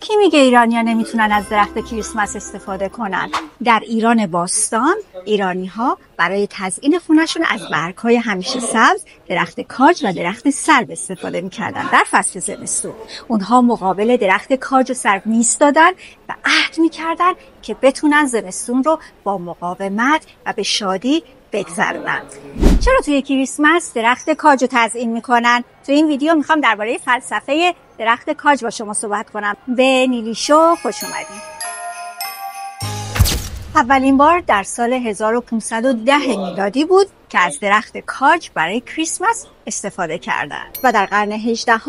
کی میگه ایرانی‌ها نمیتونن از درخت کریسمس استفاده کنن؟ در ایران باستان ایرانی‌ها برای تزیین خونه‌شون از برگ‌های همیشه سبز، درخت کاج و درخت سرو استفاده می‌کردن. در فصل زمستون اونها مقابل درخت کاج و سرو می‌ایستادن و عهد می‌کردن که بتونن زمستون رو با مقاومت و به شادی بگذرونن. چرا توی کریسمس درخت کاج رو تزیین میکنن؟ تو این ویدیو میخوام درباره فلسفه درخت کاج با شما صحبت کنم. به نیلی شو خوش اومدین. اولین بار در سال 1510 میلادی بود که از درخت کاج برای کریسمس استفاده کردن و در قرن 18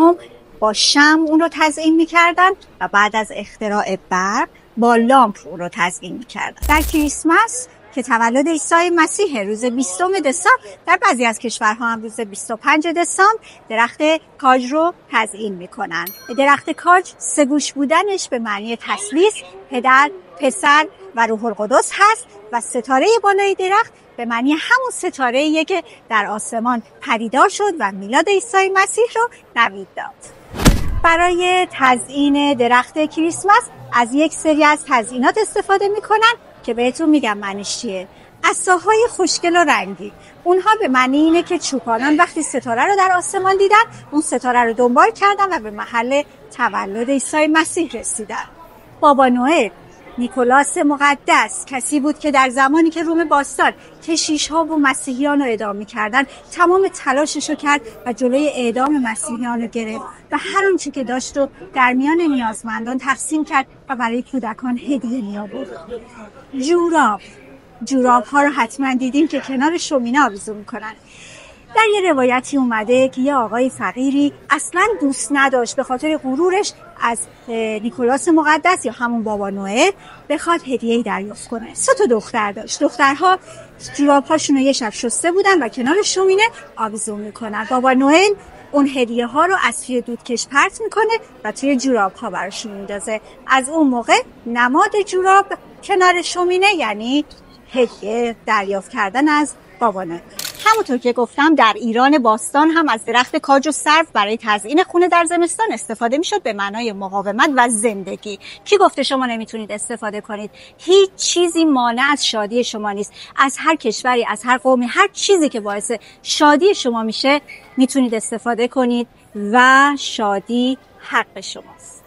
با شمع اون رو تزیین میکردن و بعد از اختراع برق با لامپ اون رو تزیین میکردن. در کریسمس که تولد عیسی مسیح روز 20 دسامبر، در بعضی از کشورها هم روز 25 دسامبر درخت کاج رو تزیین میکنن. درخت کاج سه گوش بودنش به معنی تثلیث، پدر، پسر و روح القدس هست و ستاره بالای درخت به معنی همون ستاره‌ایه که در آسمان پدیدار شد و میلاد عیسی مسیح رو نوید داد. برای تزیین درخت کریسمس از یک سری از تزیینات استفاده میکنن که بهتون میگم معنیش چیه. عصاهای خوشگل و رنگی، اونها به معنی اینه که چوپانان وقتی ستاره رو در آسمان دیدن اون ستاره رو دنبال کردن و به محل تولد عیسی مسیح رسیدن. بابا نوئل، نیکولاس مقدس، کسی بود که در زمانی که روم باستان کشیش‌ها و مسیحیان رو اعدام می‌کردن تمام تلاشش رو کرد و جلوی اعدام مسیحیان رو گرفت و هر آنچه که داشت رو در میان نیازمندان تقسیم کرد و برای کودکان هدیه می‌آورد. جوراب‌ها رو حتما دیدین که کنار شومینه آویزون می‌کنن. در یه روایتی اومده که یه آقای فقیری اصلا دوست نداشت به خاطر غرورش از نیکولاس مقدس یا همون بابا نوئل بخواد هدیه‌ای دریافت کنه. 3 دختر داشت. دخترها جوراب‌هاشون رو یه شب شسته بودن و کنار شومینه آویزون میکنن. بابا نوئل اون هدیه ها رو از توی دودکش پرت میکنه و توی جوراب‌ها براشون میندازه. از اون موقع نماد جوراب کنار شومینه یعنی هدیه دریافت کردن از بابا نوئل. همونطور که گفتم در ایران باستان هم از درخت کاج و سرو برای تزیین خونه در زمستان استفاده میشد به معنای مقاومت و زندگی. کی گفته شما نمیتونید استفاده کنید؟ هیچ چیزی مانع از شادی شما نیست. از هر کشوری، از هر قومی، هر چیزی که باعث شادی شما میشه میتونید استفاده کنید و شادی حق شماست.